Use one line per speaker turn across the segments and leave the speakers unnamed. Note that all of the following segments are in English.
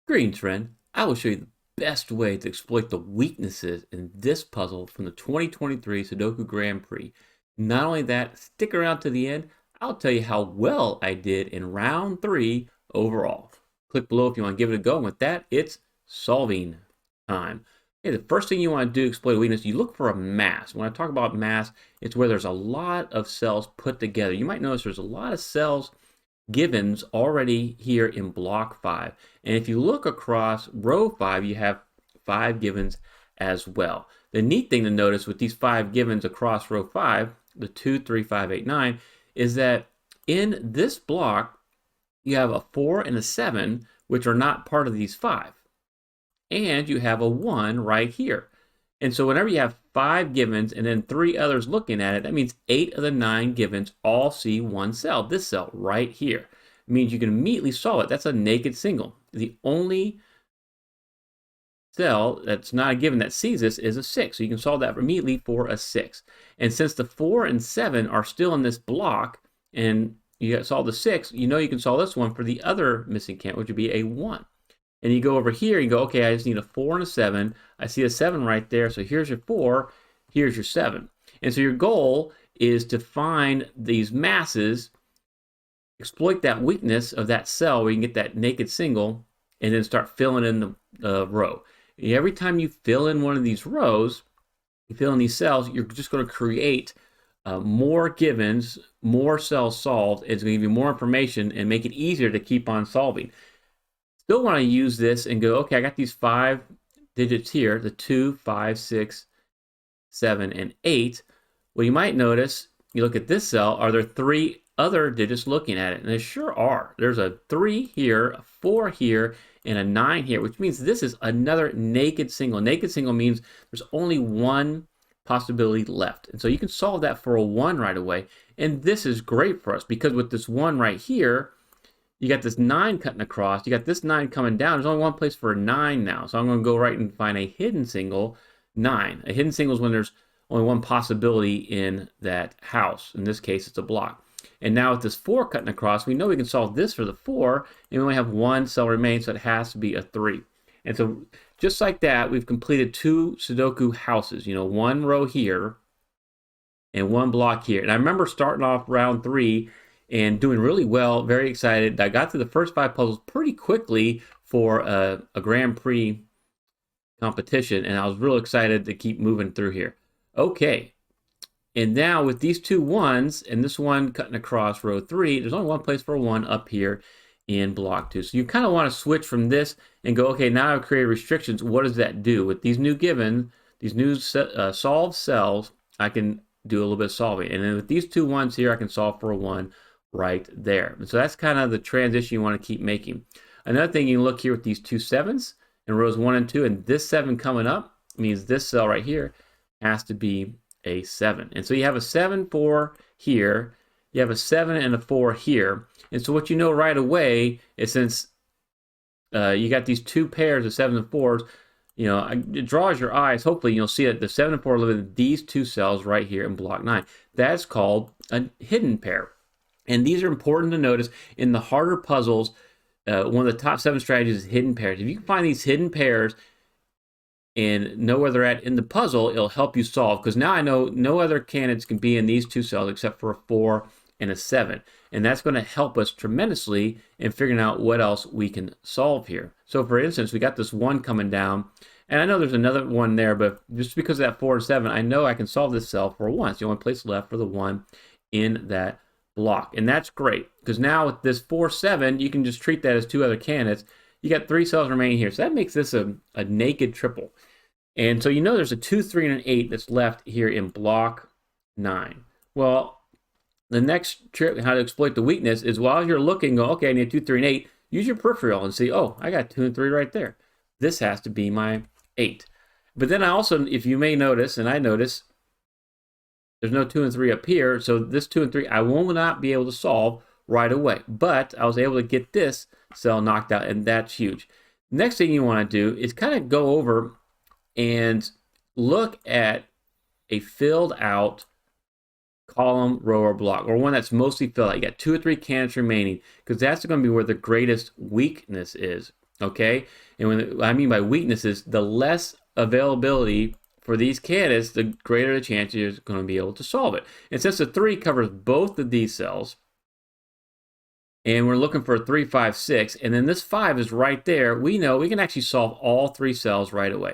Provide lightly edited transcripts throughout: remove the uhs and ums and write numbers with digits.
Greetings, friend. I will show you the best way to exploit the weaknesses in this puzzle from the 2023 Sudoku Grand Prix. Not only that, stick around to the end. I'll tell you how well I did in round 3 overall. Click below if you want to give it a go. And with that, it's solving time. Okay, the first thing you want to do to exploit a weakness, you look for a mass. When I talk about mass, it's where there's a lot of cells put together. You might notice there's a lot of cells givens already here in block 5. And if you look across row 5, you have 5 givens as well. The neat thing to notice with these 5 givens across row 5, the 2, 3, 5, 8, 9, is that in this block, you have a 4 and a 7, which are not part of these 5. And you have a 1 right here. And so whenever you have 5 givens and then 3 others looking at it, that means 8 of the 9 givens all see one cell, this cell right here. It means you can immediately solve it. That's a naked single. The only cell that's not a given that sees this is a 6. So you can solve that immediately for a 6. And since the 4 and 7 are still in this block, and you solve the 6, you know you can solve this one for the other missing candidate, which would be a 1. And you go over here, you go, okay, I just need a 4 and a 7. I see a 7 right there, so here's your 4, here's your 7. And so your goal is to find these masses, exploit that weakness of that cell where you can get that naked single, and then start filling in the row. Every time you fill in one of these rows, you fill in these cells, you're just going to create more givens, more cells solved. It's going to give you more information and make it easier to keep on solving. Still want to use this and go, okay, I got these 5 digits here, the 2, 5, 6, 7, and 8. Well, you might notice, you look at this cell, are there 3 other digits looking at it? And there sure are. There's a 3 here, a 4 here, and a 9 here, which means this is another naked single. Naked single means there's only one possibility left. And so you can solve that for a 1 right away. And this is great for us because with this 1 right here, you got this 9 cutting across. You got this 9 coming down. There's only one place for a 9 now. So I'm going to go right and find a hidden single, 9. A hidden single is when there's only one possibility in that house. In this case, it's a block. And now with this 4 cutting across, we know we can solve this for the 4, and we only have 1 cell remaining, so it has to be a 3. And so just like that, we've completed 2 Sudoku houses. 1 row here and 1 block here. And I remember starting off round 3 and doing really well, very excited. I got through the first 5 puzzles pretty quickly for a Grand Prix competition, and I was real excited to keep moving through here. Okay, and now with these 2 1s and this one cutting across row 3, there's only one place for a 1 up here in block 2. So you kind of want to switch from this and go, okay, now I've created restrictions. What does that do? With these new given, these new solved cells, I can do a little bit of solving. And then with these 2 1s here, I can solve for a 1 right there. And so that's kind of the transition you want to keep making. Another thing, you can look here with these 2 7s in rows 1 and 2, and this 7 coming up means this cell right here has to be a 7. And so you have a 7, 4 here, you have a 7 and a 4 here. And so what you know right away is since you got these 2 pairs of 7s and 4s, it draws your eyes. Hopefully you'll see that the 7 and 4 live in these 2 cells right here in block 9. That's called a hidden pair. And these are important to notice in the harder puzzles. One of the top 7 strategies is hidden pairs. If you can find these hidden pairs and know where they're at in the puzzle, it'll help you solve. Because now I know no other candidates can be in these 2 cells except for a 4 and a 7. And that's going to help us tremendously in figuring out what else we can solve here. So for instance, we got this 1 coming down. And I know there's another 1 there, but just because of that 4 and 7, I know I can solve this cell for a 1. It's the only place left for the 1 in that block. And that's great because now with this 4, 7, you can just treat that as 2 other candidates. You got 3 cells remaining here. So that makes this a naked triple. And so there's a 2, 3, and an 8 that's left here in block 9. Well, the next trick, how to exploit the weakness, is while you're looking, go, okay, I need 2, 3, and 8, use your peripheral and see, oh, I got 2 and 3 right there. This has to be my 8. But then I also, if you may notice, and I notice, there's no 2 and 3 up here, so this 2 and 3 I will not be able to solve right away. But I was able to get this cell knocked out, and that's huge. Next thing you want to do is kind of go over and look at a filled out column, row, or block, or one that's mostly filled out. You got 2 or 3 candidates remaining because that's going to be where the greatest weakness is. okay? And what I mean by weakness is the less availability for these candidates, the greater the chance you're going to be able to solve it. And since the 3 covers both of these cells, and we're looking for a 3, 5, 6, and then this 5 is right there, we know we can actually solve all 3 cells right away.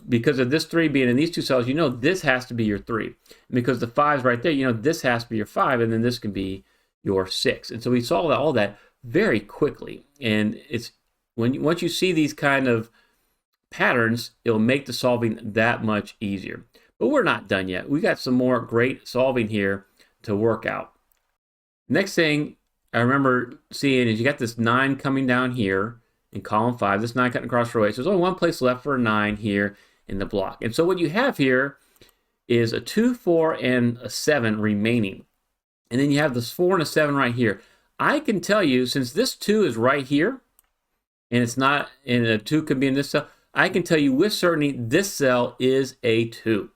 Because of this 3 being in these 2 cells, you know this has to be your 3. And because the 5 is right there, you know this has to be your 5, and then this can be your 6. And so we solve all that very quickly. And it's once you see these kind of patterns, it'll make the solving that much easier. But we're not done yet. We got some more great solving here to work out. Next thing I remember seeing is you got this 9 coming down here in column 5, this 9 cutting across row 8. So there's only one place left for a 9 here in the block. And so what you have here is a 2, 4, and a 7 remaining. And then you have this 4 and a 7 right here. I can tell you, since this 2 is right here, and it's not, and a 2 could be in this cell, I can tell you with certainty this cell is a 2.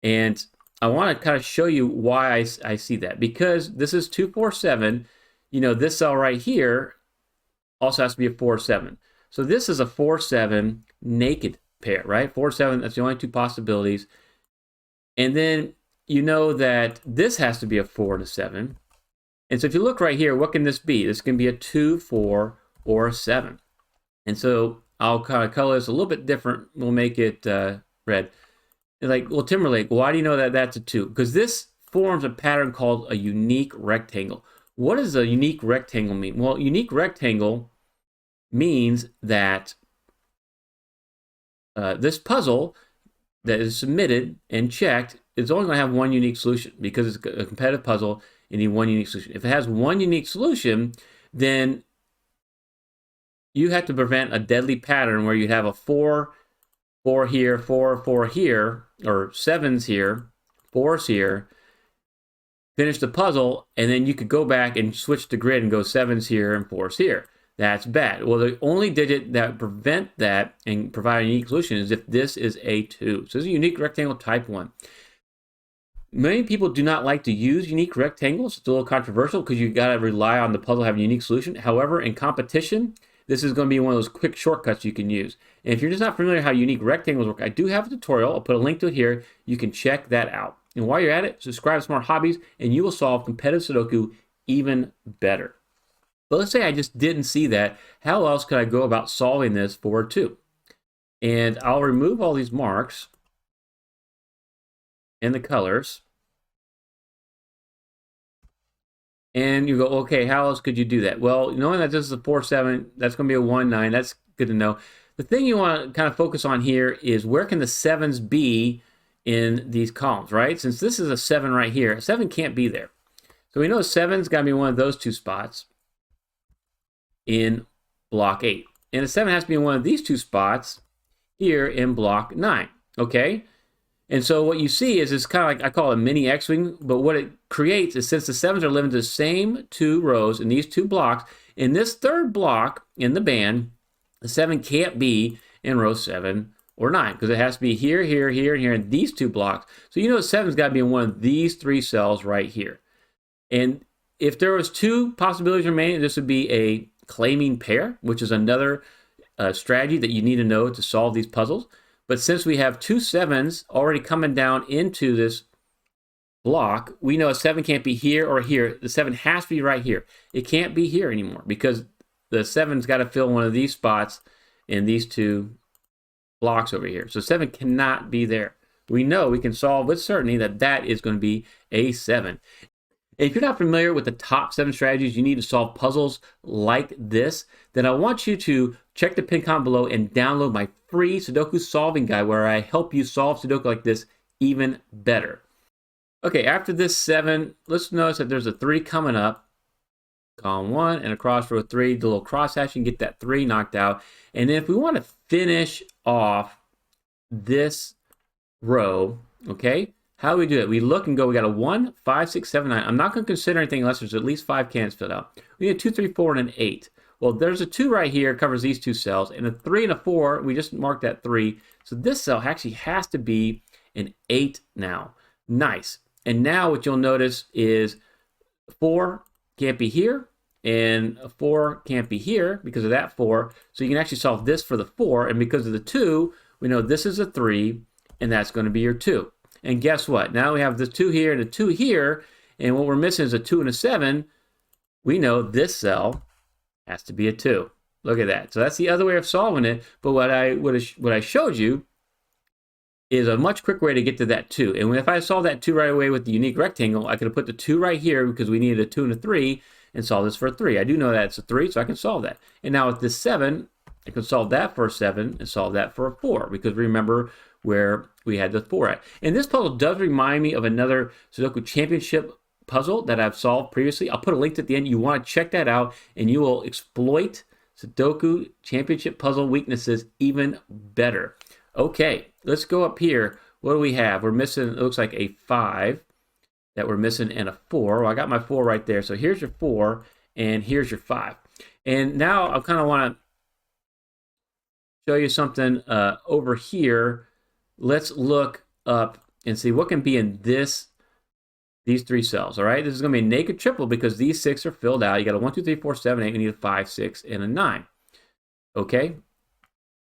And I want to kind of show you why I see that. Because this is 2, 4, 7. You know, this cell right here also has to be a 4, 7. So this is a 4, 7 naked pair, right? 4, 7, that's the only 2 possibilities. And then you know that this has to be a 4 and a 7. And so if you look right here, what can this be? This can be a 2, 4, or a 7. And so I'll kind of color this a little bit different. We'll make it red. Like, well, Timberlake, why do you know that that's a 2? Because this forms a pattern called a unique rectangle. What does a unique rectangle mean? Well, unique rectangle means that this puzzle that is submitted and checked is only going to have one unique solution because it's a competitive puzzle. You need one unique solution. If it has one unique solution, then you have to prevent a deadly pattern where you have a 4, 4 here, 4, 4 here, or 7s here, 4s here, finish the puzzle, and then you could go back and switch the grid and go 7s here and 4s here. That's bad. Well, the only digit that prevent that and provide a unique solution is if this is a 2. So this is a unique rectangle type 1. Many people do not like to use unique rectangles. It's a little controversial because you got to rely on the puzzle having a unique solution. However, in competition, this is going to be one of those quick shortcuts you can use. And if you're just not familiar how unique rectangles work, I do have a tutorial. I'll put a link to it here. You can check that out. And while you're at it, subscribe to Smart Hobbies, and you will solve competitive Sudoku even better. But let's say I just didn't see that. How else could I go about solving this for 2? And I'll remove all these marks and the colors. And you go, okay, how else could you do that? Well, knowing that this is a 4, 7, that's going to be a 1, 9. That's good to know. The thing you want to kind of focus on here is where can the 7s be in these columns, right? Since this is a 7 right here, a 7 can't be there. So we know 7's got to be one of those 2 spots in block 8. And a 7 has to be in one of these 2 spots here in block 9, okay? And so what you see is it's kind of like, I call it a mini XWing, but what it creates is since the 7s are living in the same 2 rows in these 2 blocks, in this 3rd block in the band, the 7 can't be in row 7 or 9 because it has to be here, here, here, and here in these 2 blocks. So you know 7's got to be in one of these 3 cells right here. And if there was 2 possibilities remaining, this would be a claiming pair, which is another strategy that you need to know to solve these puzzles. But since we have 2 7s already coming down into this block, we know a 7 can't be here or here. The 7 has to be right here. It can't be here anymore because the 7's got to fill one of these spots in these 2 blocks over here. So 7 cannot be there. We know we can solve with certainty that that is going to be a 7. If you're not familiar with the top 7 strategies you need to solve puzzles like this, then I want you to check the pin comment below and download my free Sudoku solving guide where I help you solve Sudoku like this even better. Okay, after this 7, let's notice that there's a 3 coming up, column 1, and across row 3, the little cross hash, and get that 3 knocked out. And then if we want to finish off this row, okay, how do we do it? We look and go, we got a 1, 5, 6, 7, 9. I'm not going to consider anything unless there's at least 5 cans filled out. We need a 2, 3, 4, and an 8. Well, there's a 2 right here, covers these 2 cells, and a 3 and a 4, we just marked that 3. So this cell actually has to be an 8 now. Nice. And now what you'll notice is 4 can't be here, and a 4 can't be here because of that 4. So you can actually solve this for the 4, and because of the 2, we know this is a 3, and that's going to be your 2. And guess what? Now we have the 2 here and a 2 here, and what we're missing is a 2 and a 7. We know this cell has to be a 2. Look at that. So that's the other way of solving it, but what I showed you is a much quicker way to get to that 2. And if I solve that 2 right away with the unique rectangle, I could have put the 2 right here because we needed a 2 and a 3 and solve this for a 3. I do know that it's a 3, so I can solve that. And now with this 7, I can solve that for a 7 and solve that for a 4 because remember where we had the 4 at. And this puzzle does remind me of another Sudoku Championship puzzle that I've solved previously. I'll put a link at the end. You want to check that out, and you will exploit Sudoku Championship puzzle weaknesses even better. Okay, let's go up here. What do we have? We're missing, it looks like a 5 that we're missing and a 4. Well, I got my 4 right there. So here's your 4 and here's your 5. And now I kind of want to show you something over here. Let's look up and see what can be in these 3 cells. All right, this is going to be a naked triple because these 6 are filled out. You got a 1, 2, 3, 4, 7, 8. We need a 5, 6, and a 9. Okay.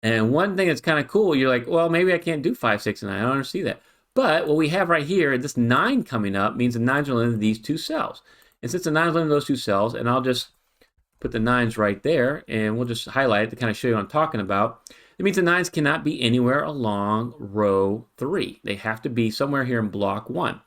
And one thing that's kind of cool, you're like, well, maybe I can't do 5, 6, and 9. I don't understand that. But what we have right here, this 9 coming up, means the 9s are limited to these 2 cells. And since the 9s are limited to those 2 cells, and I'll just put the 9s right there, and we'll just highlight it to kind of show you what I'm talking about. It means the 9s cannot be anywhere along row 3. They have to be somewhere here in block 1.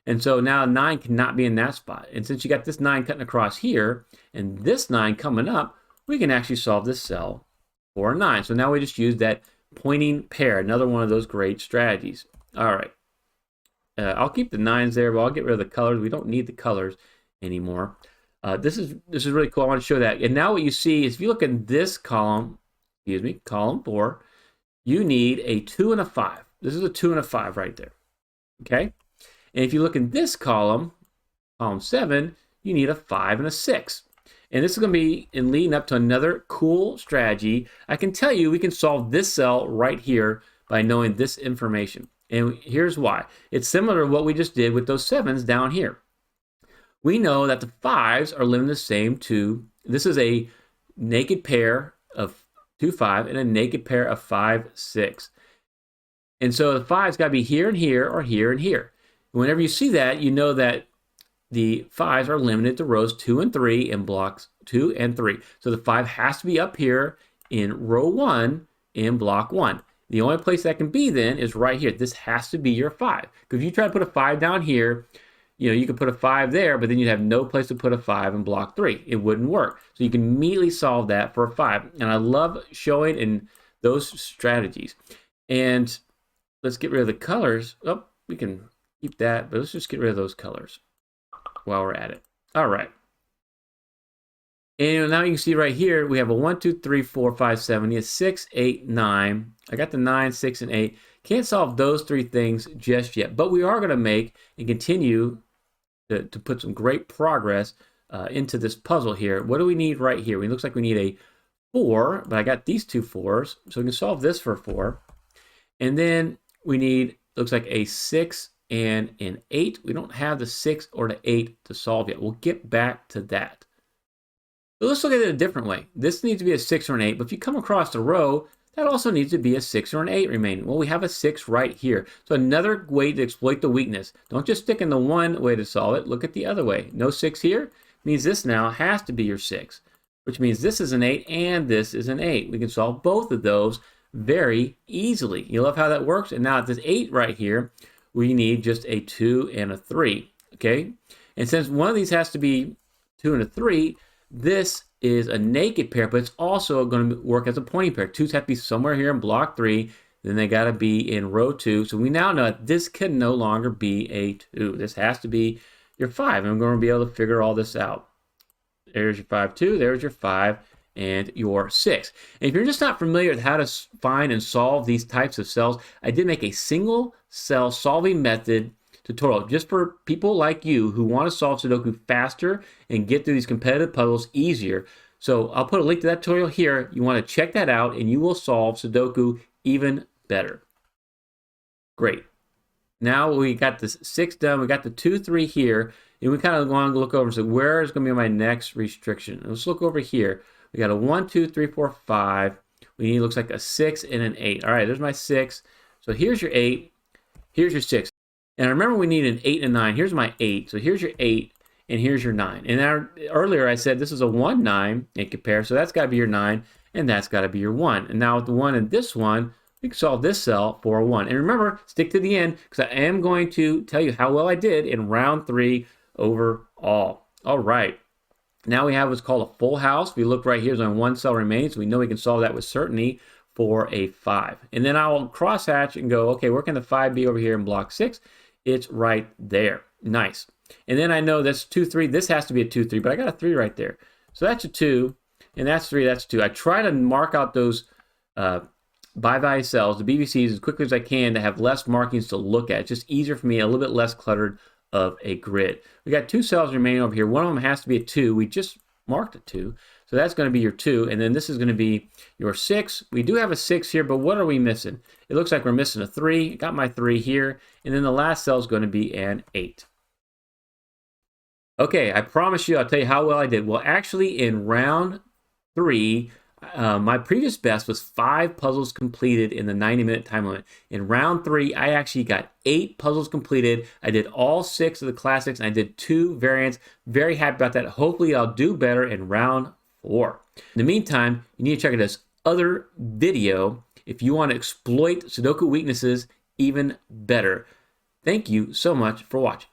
And so now 9 cannot be in that spot. And since you got this 9 cutting across here, and this 9 coming up, we can actually solve this cell for a 9. So now we just use that pointing pair, another one of those great strategies. All right. I'll keep the 9s there, but I'll get rid of the colors. We don't need the colors anymore. This is really cool. I want to show that. And now what you see is if you look at this column, column 4, you need a 2 and a 5. This is a 2 and a 5 right there. Okay? And if you look in this column, column 7, you need a 5 and a 6. And this is going to be in leading up to another cool strategy. I can tell you we can solve this cell right here by knowing this information. And here's why. It's similar to what we just did with those 7s down here. We know that the 5s are limited to the same to, this is a naked pair of 2, 5 and a naked pair of 5, 6. And so the 5's got to be here and here or here and here. Whenever you see that, you know that the 5s are limited to rows 2 and 3 in blocks 2 and 3. So the 5 has to be up here in row 1 in block 1. The only place that can be then is right here. This has to be your 5. Because if you try to put a 5 down here, you could put a 5 there, but then you'd have no place to put a 5 in block 3. It wouldn't work. So you can immediately solve that for a 5. And I love showing in those strategies. And let's get rid of the colors. Oh, we can keep that, but let's just get rid of those colors while we're at it. All right. And now you can see right here, we have a 1, 2, 3, 4, 5, 7, a 6, 8, 9. I got the 9, 6, and 8. Can't solve those 3 things just yet, but we are going to make and continue to put some great progress into this puzzle here. What do we need right here? It looks like we need a 4, but I got these 2 4s, so we can solve this for a 4. And then we need, looks like a 6 and an 8. We don't have the 6 or the 8 to solve yet. We'll get back to that. So let's look at it a different way. This needs to be a 6 or an 8, but if you come across the row, that also needs to be a 6 or an 8 remaining. Well, we have a 6 right here. So another way to exploit the weakness. Don't just stick in the one way to solve it. Look at the other way. No 6 here means this now has to be your 6, which means this is an 8 and this is an 8. We can solve both of those very easily. You love how that works? And now at this 8 right here, we need just a 2 and a 3, okay? And since one of these has to be 2 and a 3, this is a naked pair, but it's also going to work as a pointing pair. 2s have to be somewhere here in block 3, then they got to be in row 2. So we now know that this can no longer be a 2. This has to be your 5, and we're going to be able to figure all this out. There's your 5, 2, there's your 5, and your 6. And if you're just not familiar with how to find and solve these types of cells, I did make a single cell solving method tutorial just for people like you who want to solve Sudoku faster and get through these competitive puzzles easier. So I'll put a link to that tutorial here. You want to check that out and you will solve Sudoku even better. Great. Now we got this 6 done. We got the 2, 3 here. And we kind of want to look over and say, where is going to be my next restriction? Let's look over here. We got a 1, 2, 3, 4, 5. We need, looks like a 6 and an 8. All right, there's my 6. So here's your 8. Here's your 6. And remember, we need an 8 and 9. Here's my 8. So here's your 8, and here's your 9. And earlier I said this is a 1, 9 in compare. So that's got to be your 9, and that's got to be your 1. And now with the 1 and this one, we can solve this cell for a 1. And remember, stick to the end, because I am going to tell you how well I did in round 3 overall. All right. Now we have what's called a full house. We look right here, there's only one cell remaining, so we know we can solve that with certainty for a 5. And then I will crosshatch and go, okay, where can the 5 be over here in block 6? It's right there. Nice. And then I know that's 2, 3. This has to be a 2, 3, but I got a 3 right there. So that's a 2, and that's 3, that's 2. I try to mark out those by value cells, the BVCs, as quickly as I can to have less markings to look at. It's just easier for me, a little bit less cluttered of a grid. We got 2 cells remaining over here. One of them has to be a 2. We just marked a 2. So that's going to be your 2. And then this is going to be your 6. We do have a 6 here, but what are we missing? It looks like we're missing a 3. Got my 3 here. And then the last cell is going to be an 8. Okay, I promise you, I'll tell you how well I did. Well, actually, in round 3, my previous best was 5 puzzles completed in the 90-minute time limit. In round 3, I actually got 8 puzzles completed. I did all 6 of the classics, and I did 2 variants. Very happy about that. Hopefully, I'll do better in round 4. In the meantime, you need to check out this other video if you want to exploit Sudoku weaknesses even better. Thank you so much for watching.